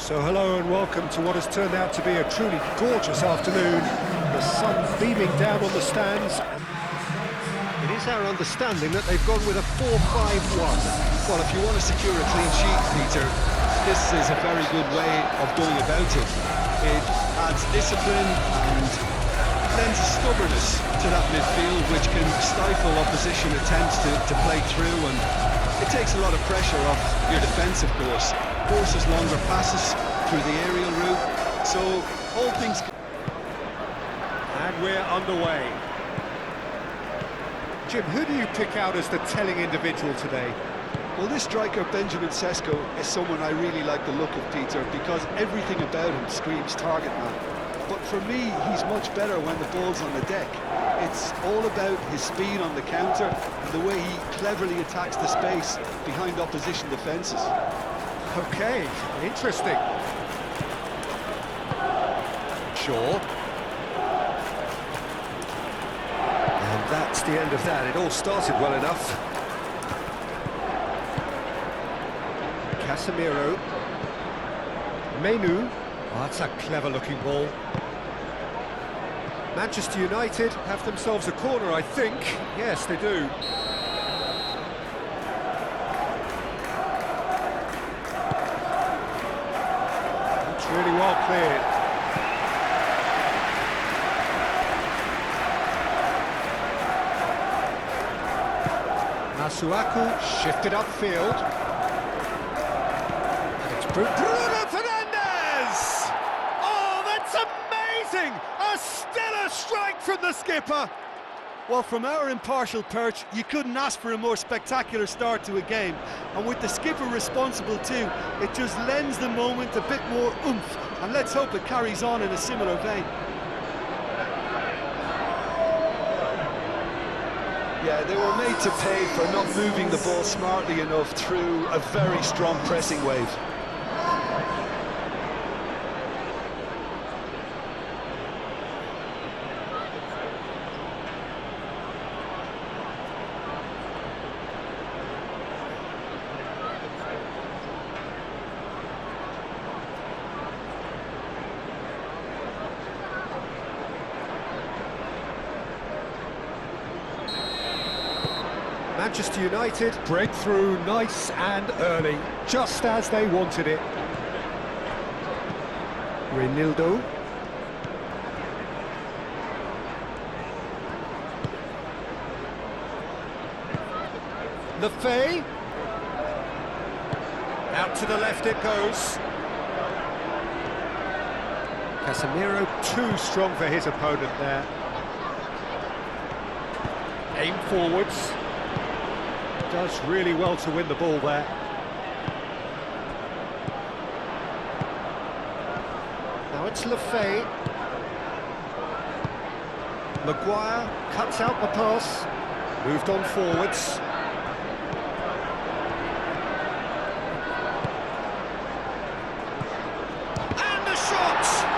So hello and welcome to what has turned out to be a truly gorgeous afternoon. The sun beaming down on the stands. It is our understanding that they've gone with a 4-5-1. Well, if you want to secure a clean sheet, Peter, this is a very good way of going about it. It adds discipline and lends a stubbornness to that midfield, which can stifle opposition attempts to play through, and it takes a lot of pressure off your defence, of course. Forces longer passes through the aerial route, so all things... And we're underway. Jim, who do you pick out as the telling individual today? Well, this striker, Benjamin Sesko, is someone I really like the look of, Peter, because everything about him screams target man. But for me, he's much better when the ball's on the deck. It's all about his speed on the counter and the way he cleverly attacks the space behind opposition defences. Okay, interesting. Shaw. And that's the end of that. It all started well enough. Casemiro. Menu. Oh, that's a clever-looking ball. Manchester United have themselves a corner, I think. Yes, they do. It's really well cleared. Masuaku shifted upfield. And it's Bruno Fernandes! Oh, that's amazing! A stellar strike from the skipper! Well, from our impartial perch, you couldn't ask for a more spectacular start to a game. And with the skipper responsible too, it just lends the moment a bit more oomph. And let's hope it carries on in a similar vein. Yeah, they were made to pay for not moving the ball smartly enough through a very strong pressing wave. Manchester United break through nice and early, just as they wanted it. Reinildo. Lefay. Out to the left it goes. Casemiro too strong for his opponent there. Aim forwards. Does really well to win the ball there. Now it's Lefay. Maguire cuts out the pass. Moved on forwards. And the shot!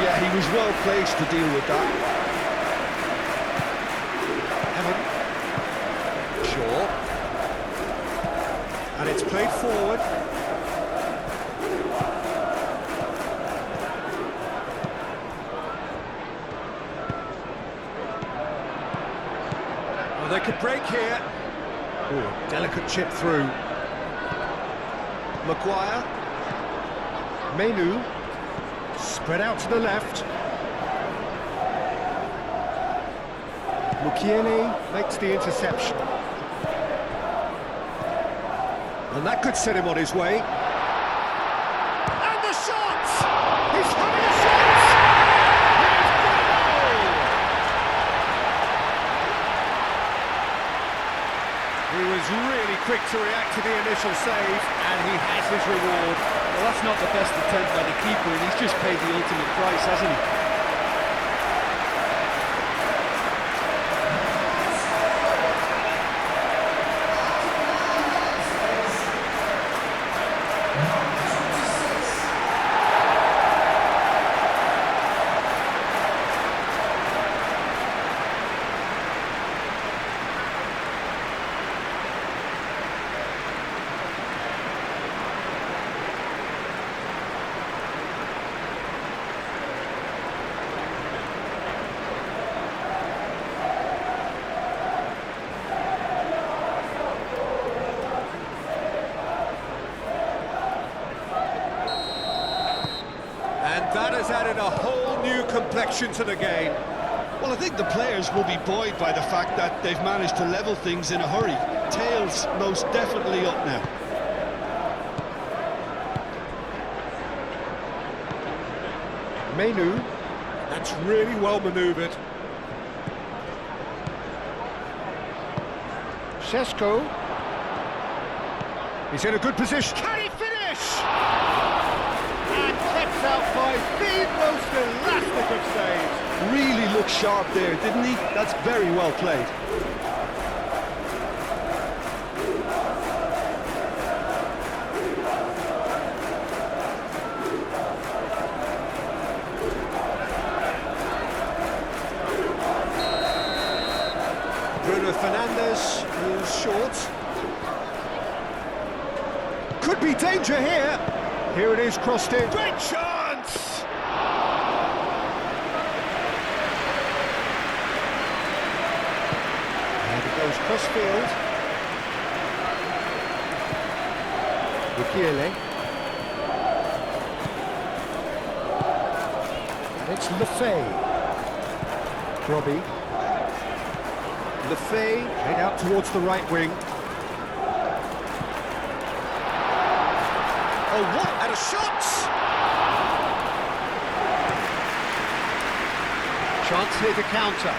Yeah, he was well placed to deal with that. Evan. Shaw. And it's played forward. Well, they could break here. Ooh, delicate chip through. Maguire. Menu. Spread out to the left. Mukiele makes the interception. And that could set him on his way. And the shot! He's having a shot! He's got a goal! He was really quick to react to the initial save, and he has his reward. Well, that's not the best attempt by the keeper, and he's just paid the ultimate price, hasn't he? That has added a whole new complexion to the game. Well, I think the players will be buoyed by the fact that they've managed to level things in a hurry. Tails most definitely up now. Menu, that's really well manoeuvred. Šeško. He's in a good position. Can he finish? And kept out by the most elastic of saves. Really looked sharp there, didn't he? That's very well played. Bruno Fernandes moves short. Could be danger here. Here it is, crossed in. Great chance! And it goes cross-field. Mukiele. And it's Lefay. Robbie. Lefay, head out towards the right wing. Oh, what? And a shot! Chance here to counter.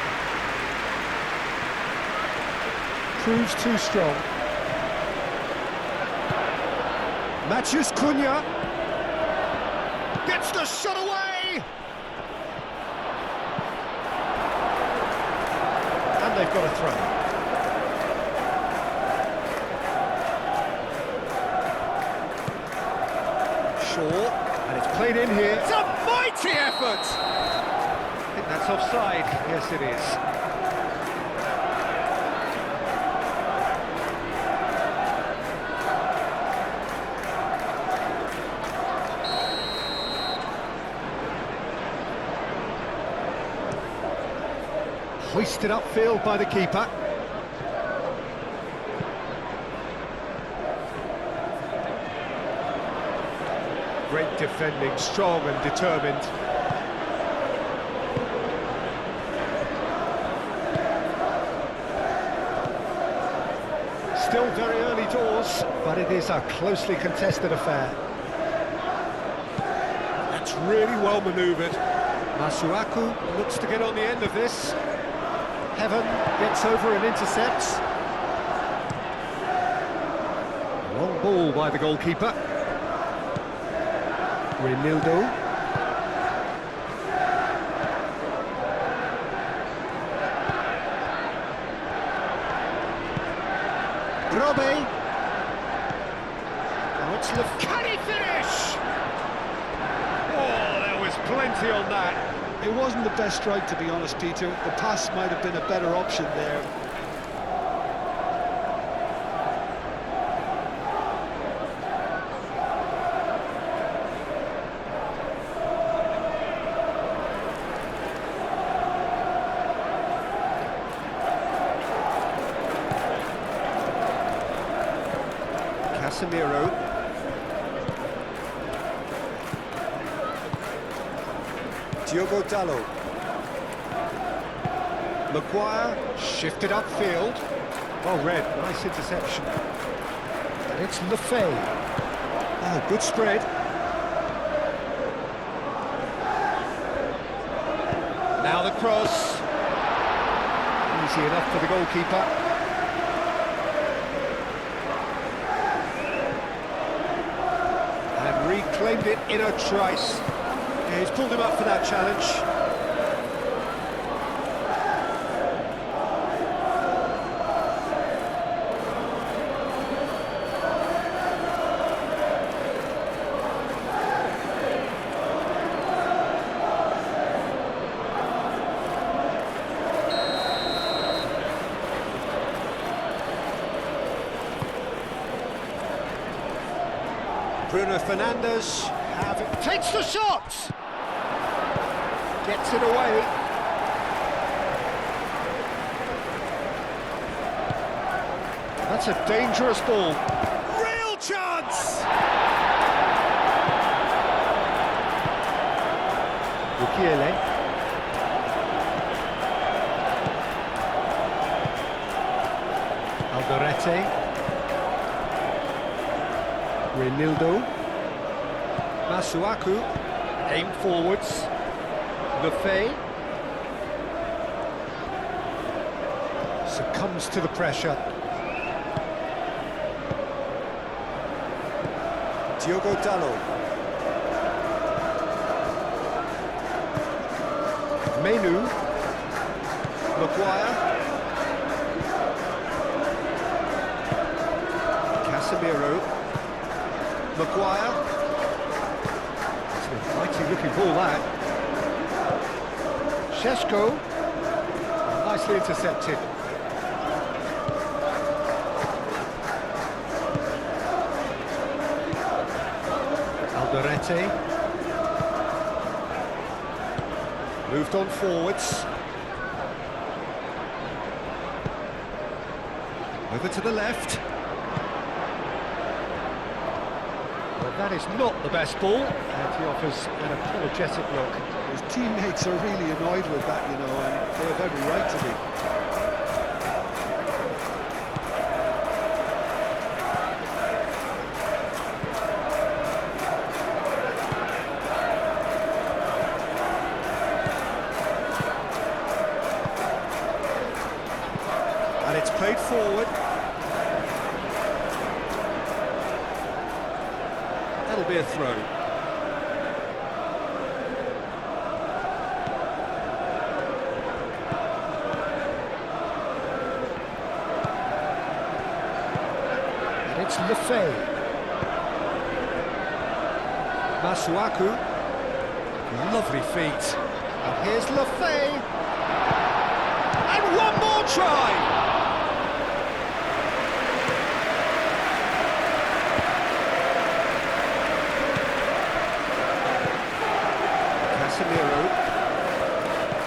Proves too strong. Matches Cunha. Gets the shot away! And they've got a throw. And it's played in here. It's a mighty effort! I think that's offside. Yes, it is. Hoisted upfield by the keeper. Great defending, strong and determined. Still very early doors, but it is a closely contested affair. That's really well manoeuvred. Masuaku looks to get on the end of this. Heaven gets over and intercepts. Long ball by the goalkeeper. Reinildo. Robe. Now it's Can he finish? Oh, there was plenty on that. It wasn't the best strike, to be honest, Peter. The pass might have been a better option there. Casemiro. Diogo Dalot. Maguire shifted upfield. Well read, nice interception. And it's Lefay. Oh, good spread. Now the cross. Easy enough for the goalkeeper. claimed it in a trice. Yeah, he's pulled him up for that challenge. Bruno Fernandes takes the shot! Gets it away. That's a dangerous ball. Real chance! Mukiele. Alderete. Reinildo. Masuaku, aim forwards. Lefebvre succumbs to the pressure. Diogo Dalot. Menu. Maguire. Casemiro. Maguire. It's a mighty looking ball, that. Šeško. Nicely intercepted. Alderete. Moved on forwards. Over to the left. That is not the best ball, and he offers an apologetic look. His teammates are really annoyed with that, you know, and they have every right to be. And it's played forward. That'll be a throw. And it's Lefebvre. Masuaku. Lovely feet. And here's Lefebvre. And one more try! Casemiro,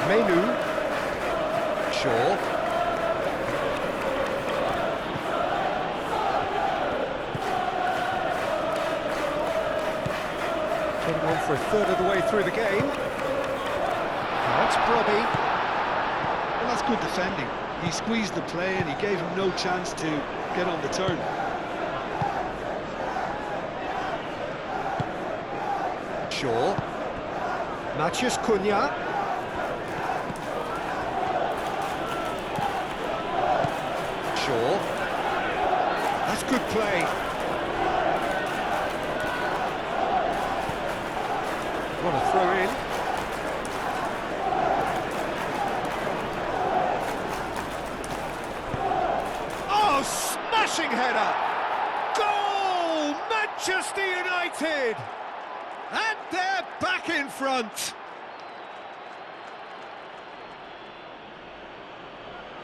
Menu, Shaw, getting on for a third of the way through the game. That's Brobby. Well, that's good defending. He squeezed the play and he gave him no chance to get on the turn. Shaw. Matheus Cunha. Shaw. That's good play. What a throw in. Oh, smashing header! Goal! Manchester United! And they're back in front.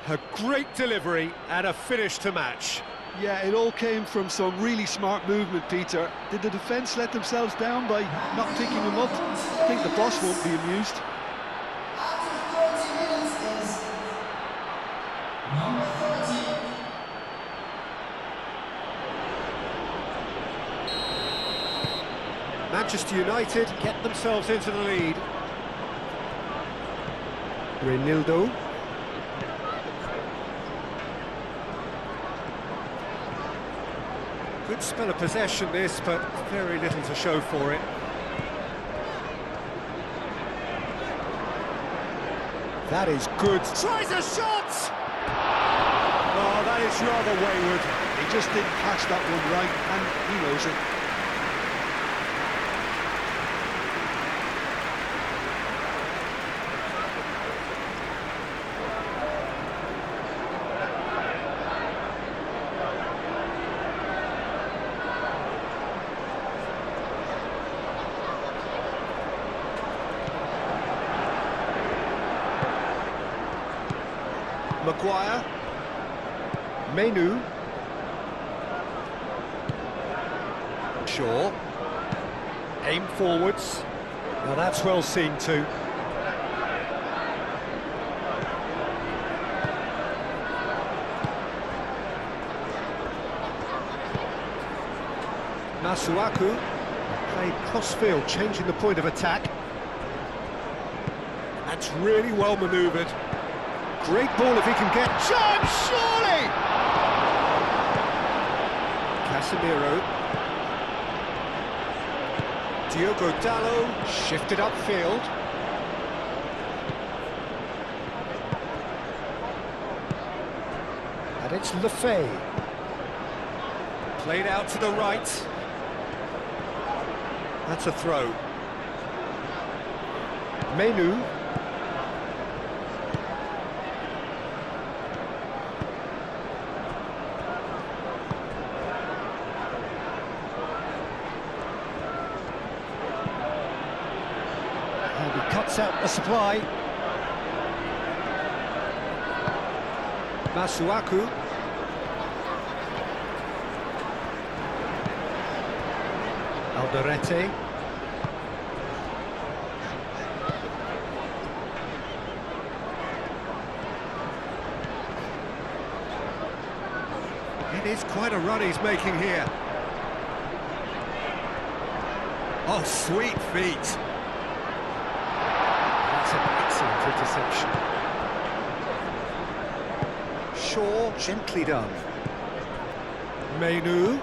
A great delivery and a finish to match. Yeah, it all came from some really smart movement, Peter. Did the defence let themselves down by not picking him up? I think the boss won't be amused. Manchester United get themselves into the lead. Reinildo. Good spell of possession this, but very little to show for it. That is good. Tries a shot! Oh, that is rather wayward. He just didn't catch that one right, and he knows it. Maguire. Menu. Shaw. Aim forwards. Now that's well seen too. Masuaku played cross-field, changing the point of attack. That's really well manoeuvred. Great ball if he can get... Chance, surely! Casemiro. Diogo Dallo shifted upfield. And it's Lefay. Played out to the right. That's a throw. Menu. And he cuts out the supply. Masuaku. Alderete. It is quite a run he's making here. Oh, sweet feet. That's an excellent interception. Shaw, gently done. Menu.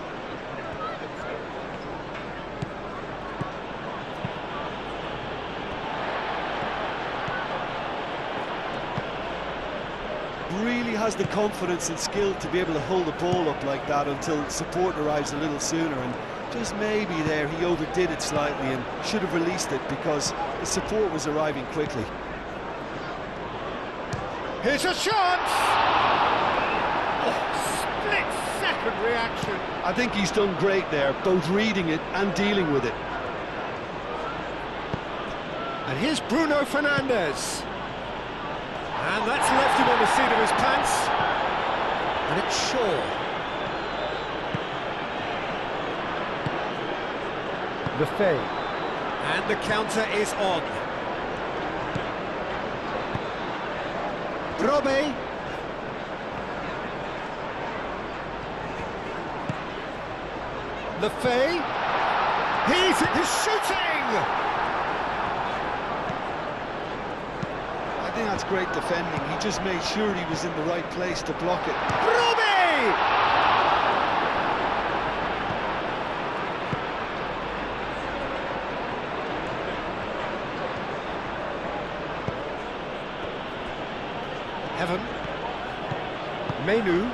Really has the confidence and skill to be able to hold the ball up like that until support arrives a little sooner, and just maybe there he overdid it slightly and should have released it because the support was arriving quickly. Here's a chance! Oh, split-second reaction. I think he's done great there, both reading it and dealing with it. And here's Bruno Fernandes. And that's left him on the seat of his pants. And it's Shaw. Lefay. And the counter is on. Brobbey. Lefay. He's shooting! I think that's great defending. He just made sure he was in the right place to block it. Brobbey! Heaven. Menu.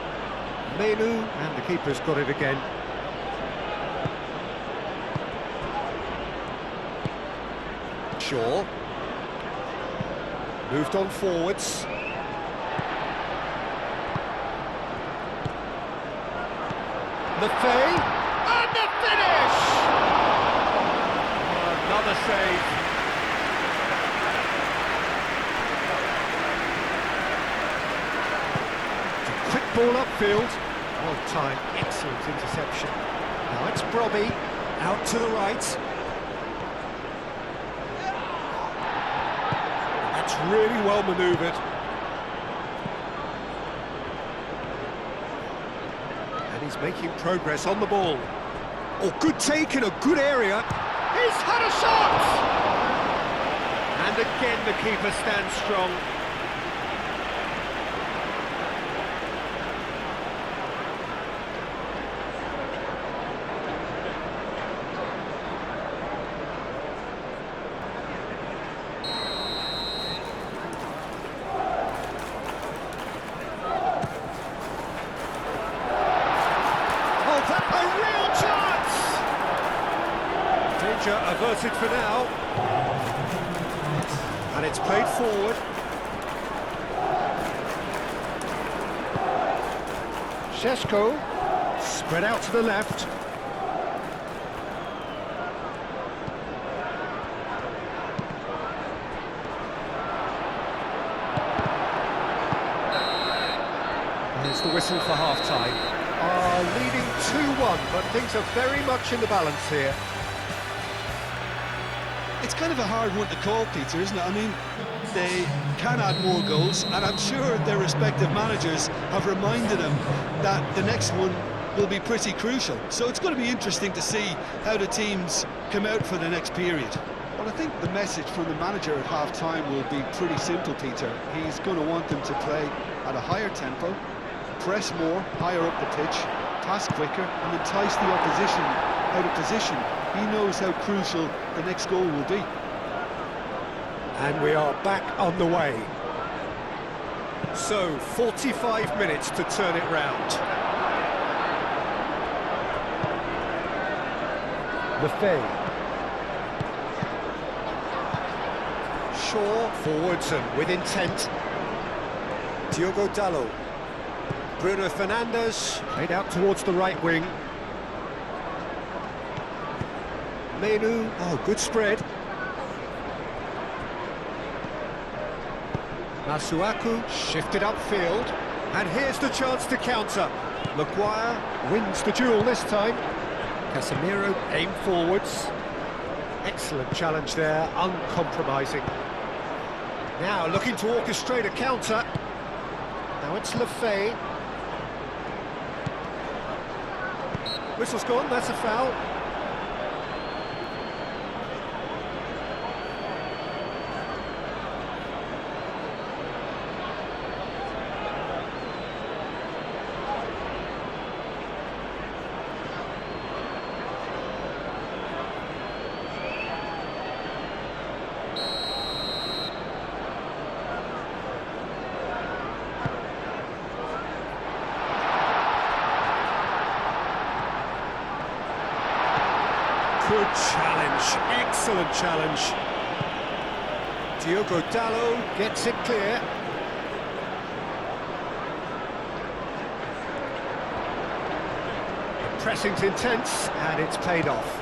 And the keeper's got it again. Shaw. Moved on forwards. Lefay. And the finish! Another save. Quick ball upfield. Well timed, excellent interception. Now it's Brobbey, out to the right. That's really well manoeuvred. And he's making progress on the ball. Oh, good take in a good area. He's had a shot! And again the keeper stands strong. Danger averted for now. And it's played forward. Šeško, spread out to the left. the whistle for half-time. Leading 2-1, but things are very much in the balance here. It's kind of a hard one to call, Peter, isn't it? I mean, they can add more goals, and I'm sure their respective managers have reminded them that the next one will be pretty crucial. So it's going to be interesting to see how the teams come out for the next period. Well, I think the message from the manager at half-time will be pretty simple, Peter. He's going to want them to play at a higher tempo, press more, higher up the pitch, pass quicker, and entice the opposition out of position. He knows how crucial the next goal will be. And we are back on the way. So, 45 minutes to turn it round. Lefebvre. Shaw forwards and with intent. Diogo Dalot. Bruno Fernandes played out towards the right wing. Menu, oh, good spread. Masuaku shifted upfield, and here's the chance to counter. Maguire wins the duel this time. Casemiro aimed forwards. Excellent challenge there, uncompromising. Now looking to orchestrate a counter. Now it's Lefebvre. Whistle's gone, that's a foul. Good challenge, excellent challenge. Diogo Dalot gets it clear. The pressing's intense and it's paid off.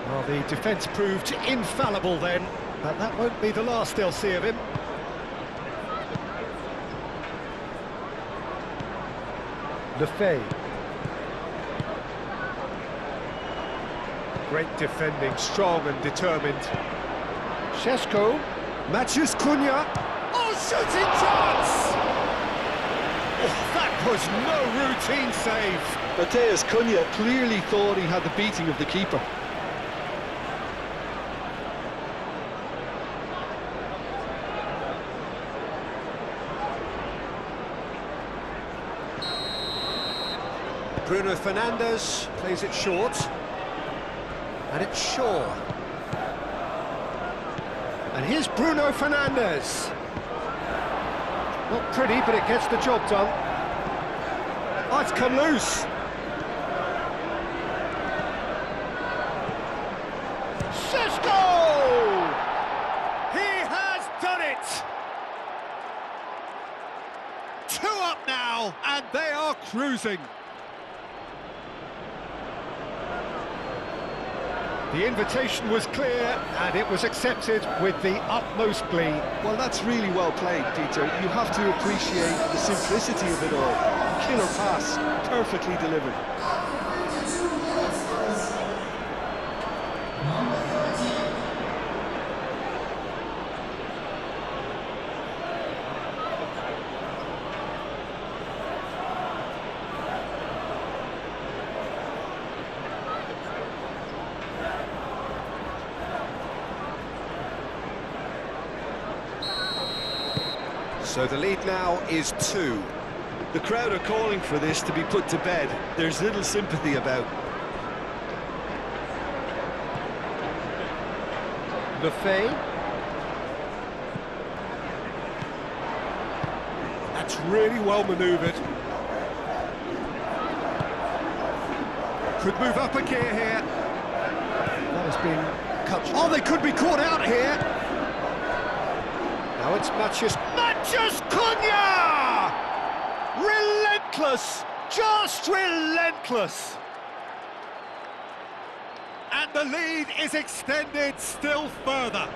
Well, the defence proved infallible then, but that won't be the last they'll see of him. Lefebvre. Great defending, strong and determined. Šeško, matches Cunha. Oh, shooting chance! Oh, that was no routine save. Matheus Cunha clearly thought he had the beating of the keeper. Bruno Fernandes plays it short. And it's Shaw. And here's Bruno Fernandes. Not pretty, but it gets the job done. Oh, it's come loose. Šeško! He has done it! 2 up now, and they are cruising. The invitation was clear, and it was accepted with the utmost glee. Well, that's really well played, Peter. You have to appreciate the simplicity of it all. Killer pass, perfectly delivered. So the lead now is 2. The crowd are calling for this to be put to bed. There's little sympathy about. Lefebvre. That's really well manoeuvred. Could move up a gear here. That has been cut. Oh, they could be caught out here. Now it's Mathias Cunha! Relentless! Just relentless! And the lead is extended still further.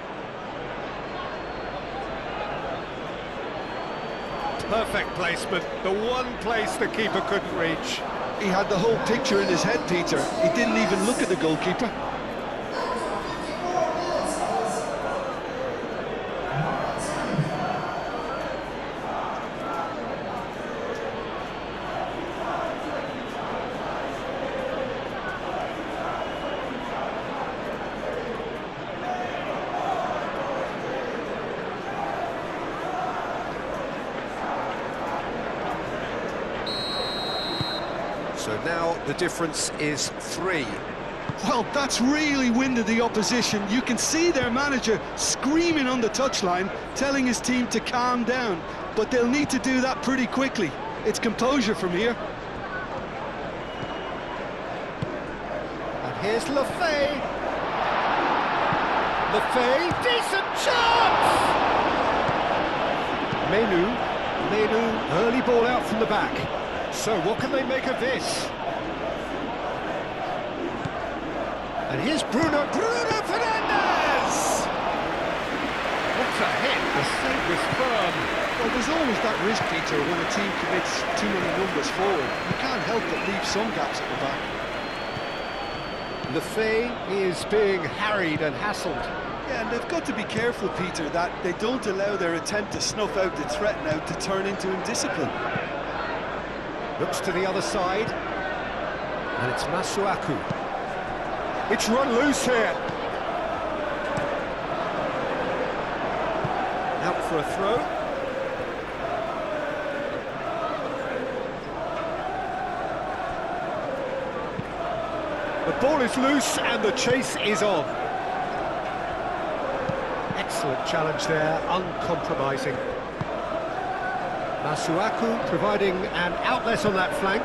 Perfect placement, the one place the keeper couldn't reach. He had the whole picture in his head, Peter. He didn't even look at the goalkeeper. So now the difference is 3. Well, that's really winded the opposition. You can see their manager screaming on the touchline, telling his team to calm down. But they'll need to do that pretty quickly. It's composure from here. And here's Lefay. Lefay, decent chance! Menu, early ball out from the back. So what can they make of this? And here's Bruno Fernandes! What a hit, the save was firm. Well, there's always that risk, Peter, when a team commits too many numbers forward. You can't help but leave some gaps at the back. Lefay is being harried and hassled. Yeah, and they've got to be careful, Peter, that they don't allow their attempt to snuff out the threat now to turn into indiscipline. Looks to the other side, and it's Masuaku. It's run loose here. Out for a throw. The ball is loose and the chase is on. Excellent challenge there, uncompromising. Masuaku providing an outlet on that flank.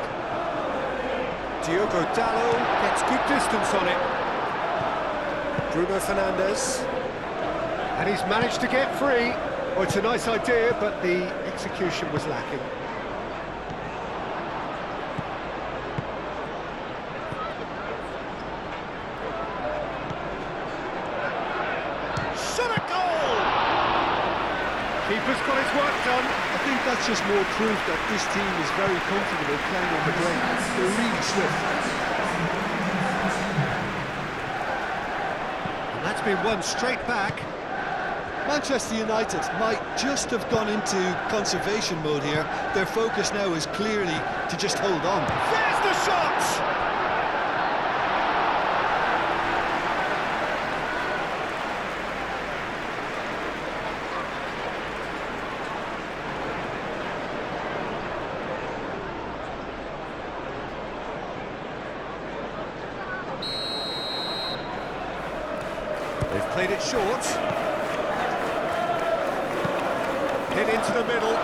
Diogo Dallo gets good distance on it. Bruno Fernandes. And he's managed to get free. Oh, it's a nice idea, but the execution was lacking. Shot a goal! Keeper's got his work done. I think that's just more proof that this team is very comfortable playing on the break. They're really swift. And that's been won straight back. Manchester United might just have gone into conservation mode here. Their focus now is clearly to just hold on. There's the shot! They've played it short. Hit into the middle.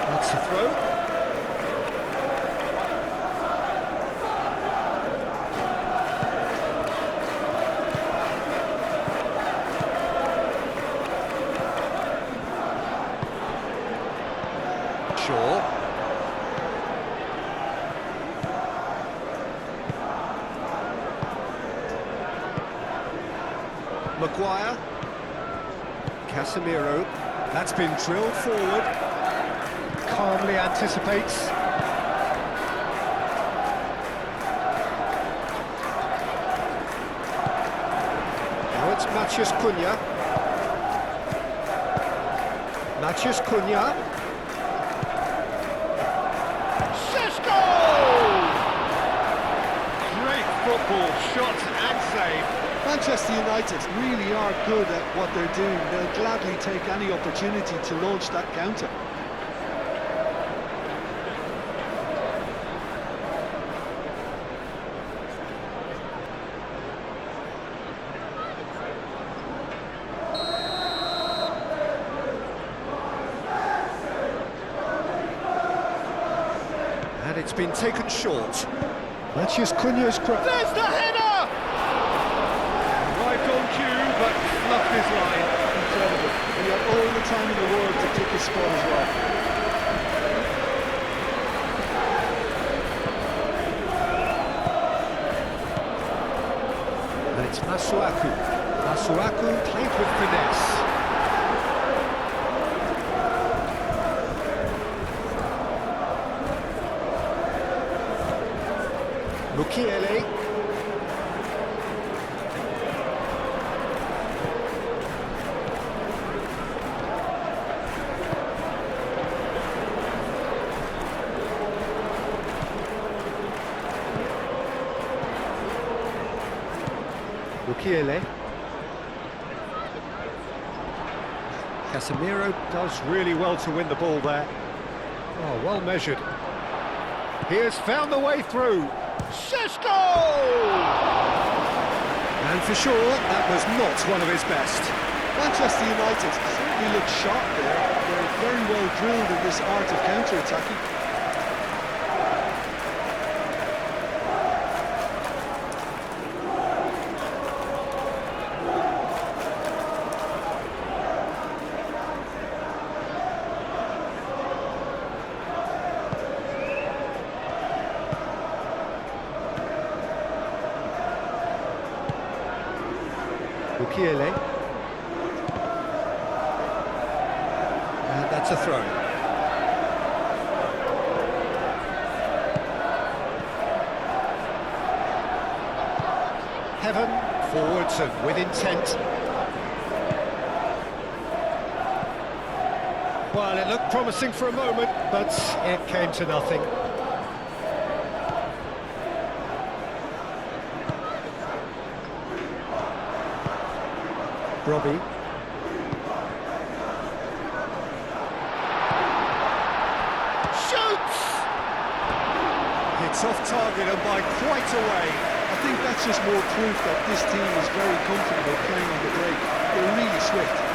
That's the throw. Shaw. Maguire, Casemiro, that's been drilled forward, calmly anticipates. Now it's Matheus Cunha. Matheus Cunha. Cisco! Great football, shot and save. Manchester United really are good at what they're doing. They'll gladly take any opportunity to launch that counter. And it's been taken short. Matheus Cunha's cross. There's the header! Arrived on cue, but fluffed his line. Incredible. And he had all the time in the world to pick his spot as well. And it's Masuaku. Masuaku played with finesse. Mukiele. Mukiele. Casemiro does really well to win the ball there. Oh, well measured. He has found the way through. Šeško! And for sure, that was not one of his best. Manchester United certainly look sharp there. They're very well drilled in this art of counter-attacking. Mukiele. And that's a throw. Heaven, forwards and with intent. Well, it looked promising for a moment, but it came to nothing. Robbie. Shoots! It's off target and by quite a way. I think that's just more proof that this team is very comfortable playing on the break. They're really swift.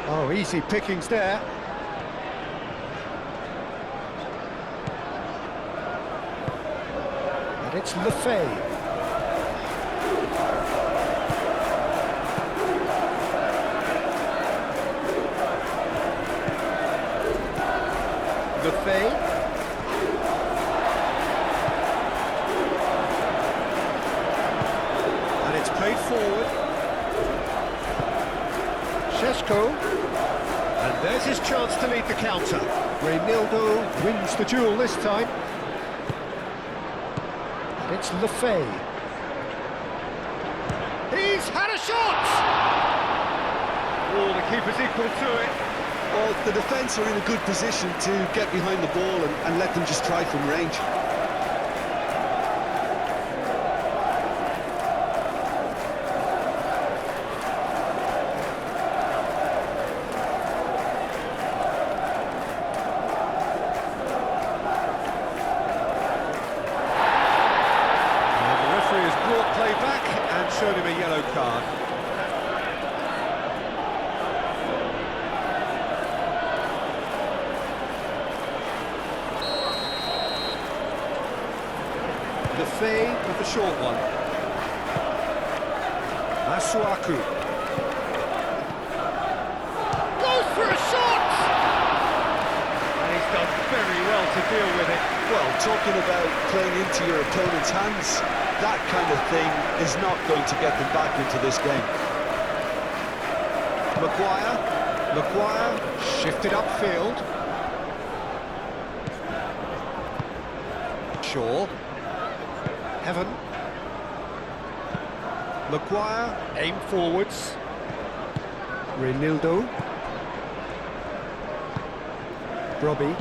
Oh, easy pickings there. And it's Lefay. Lefay. And it's played forward. Šeško. And there's his chance to lead the counter. Reinildo wins the duel this time. And it's Lefay. He's had a shot! Oh, the keeper's equal to it. Well, the defence are in a good position to get behind the ball and let them just try from range. Showed him a yellow card. Lefay with the short one. Masuaku. Goes for a shot! And he's done very well to deal with it. Well, talking about playing into your opponent's hands, that kind of thing is not going to get them back into this game. Maguire shifted upfield. Shaw. Heaven. Maguire aimed forwards. Reinildo. Robbie.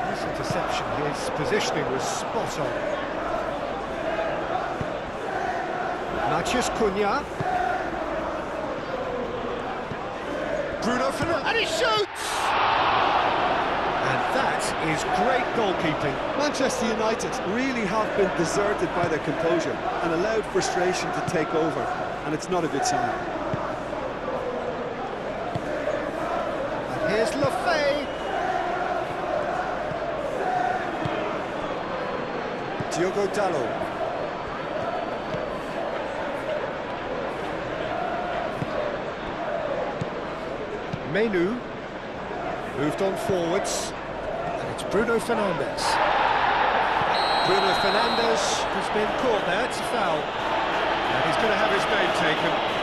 Nice interception. His positioning was spot on. Matheus Cunha. Bruno Fernandes. And he shoots! And that is great goalkeeping. Manchester United really have been deserted by their composure and allowed frustration to take over, and it's not a good sign. And here's Lefay. Diogo Dalot. Menu. Moved on forwards. And it's Bruno Fernandes. Bruno Fernandes has been caught there, it's a foul. And he's going to have his name taken.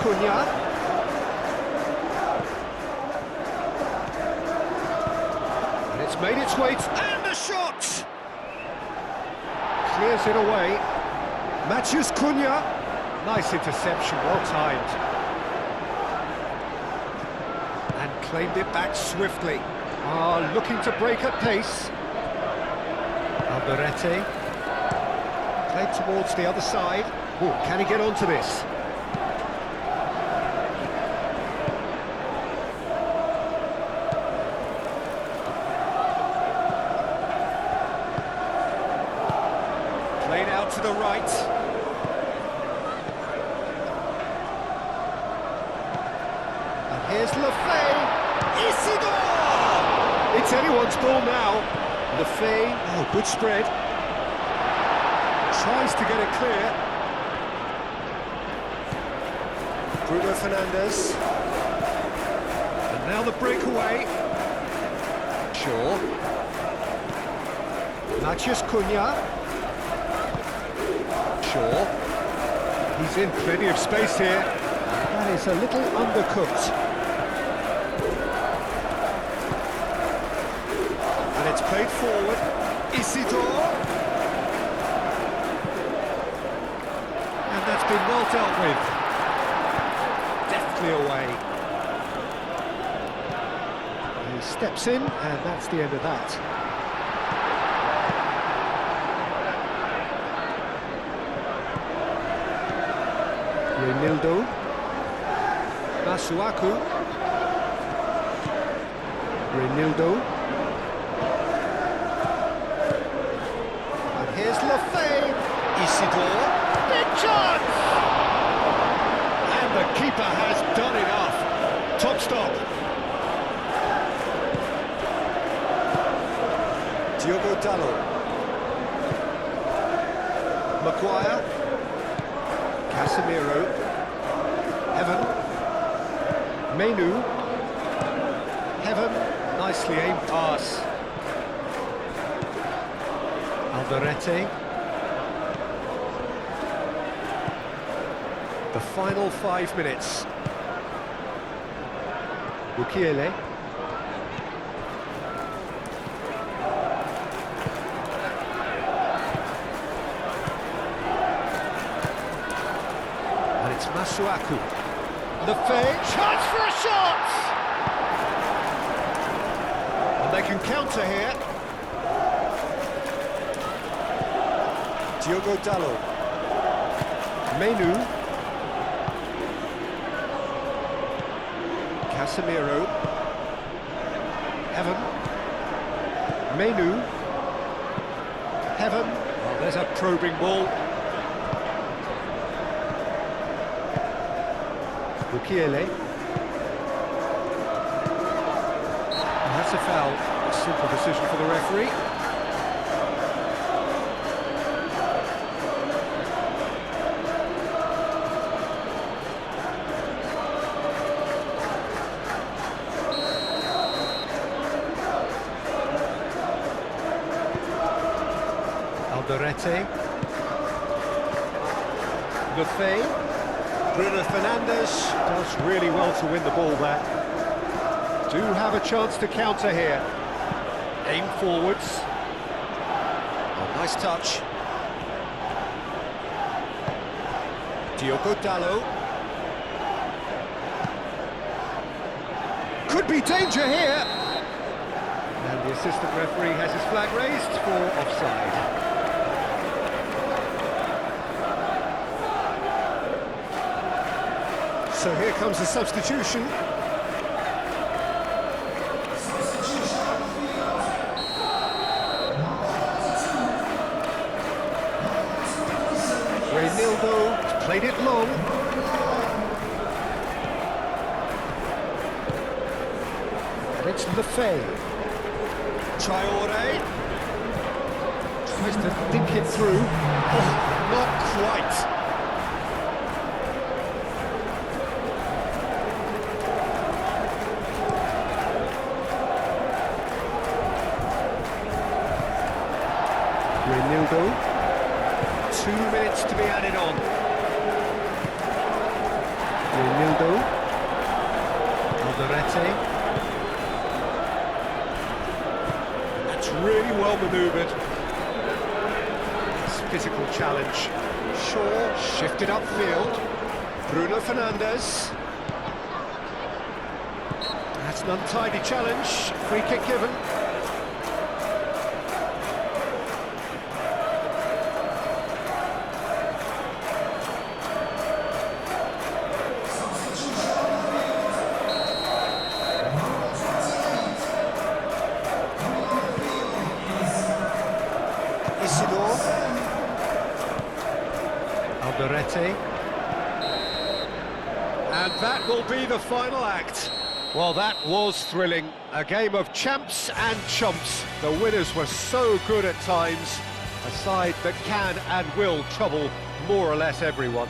Cunha. And it's made its way and the shot! Clears it away. Matheus Cunha. Nice interception, well timed. And claimed it back swiftly. Looking to break at pace. Alderete. Played towards the other side. Can he get onto this? Played out to the right. And here's Lefay. Isidore! It's anyone's ball now. Lefay, good spread. Tries to get it clear. Bruno Fernandes. And now the breakaway. Shaw. Matheus Cunha. He's in plenty of space here. That is a little undercooked. And it's played forward. Isidore. And that's been well dealt with. Deftly away. And he steps in, and that's the end of that. Renildo, Masuaku, Renildo, and here's Lefay, Isidore, big chance! And the keeper has done enough. Top stop. Diogo Dalot, Maguire, Casemiro, Heaven, Menu, Heaven, nicely aimed pass. Alderete. The final 5 minutes. Bukiele. It's Masuaku. Lefay, chance for a shot! And they can counter here. Diogo Dalot. Menu. Casemiro. Heaven. Menu. Heaven. Oh, there's a probing ball. Bukiele. And that's a foul. A simple decision for the referee. Alderete. Lefay. Bruno Fernandes does really well to win the ball there. Do have a chance to counter here. Aim forwards. Oh, nice touch. Diogo Dalot. Could be danger here. And the assistant referee has his flag raised for offside. So here comes the substitution. Reynildo has played it long. And it's Lefay. Traore. Tries to think it through. Oh, not quite. Reynildo. 2 minutes to be added on. Reynildo. Alderete. That's really well manoeuvred. It's physical challenge. Shaw shifted upfield. Bruno Fernandes. That's an untidy challenge. Free kick given. Alderete. And that will be the final act. Well, that was thrilling. A game of champs and chumps. The winners were so good at times. A side that can and will trouble more or less everyone.